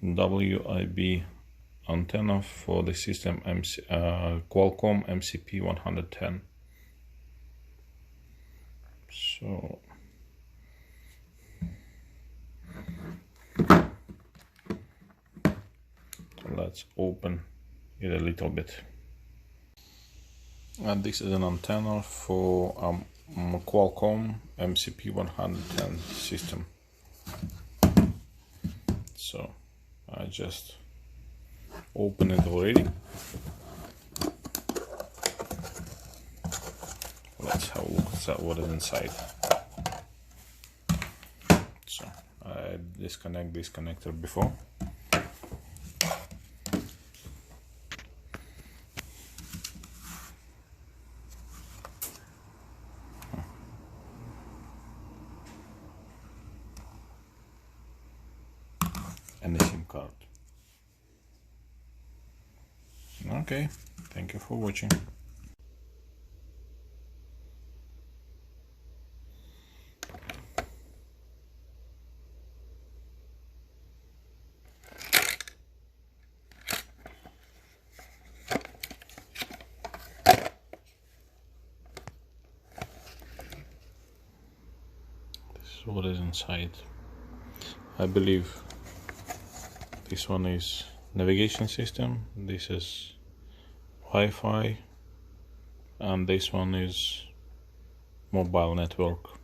WIB antenna for the system Qualcomm mcp110. So let's open it a little bit. And this is an antenna for Qualcomm mcp110 system. So I just open it already. Let's have a look at what is inside. So I disconnect this connector before. And a SIM card. Okay, thank you for watching. This is what is inside. I believe this one is navigation system, this is Wi-Fi, and this one is mobile network.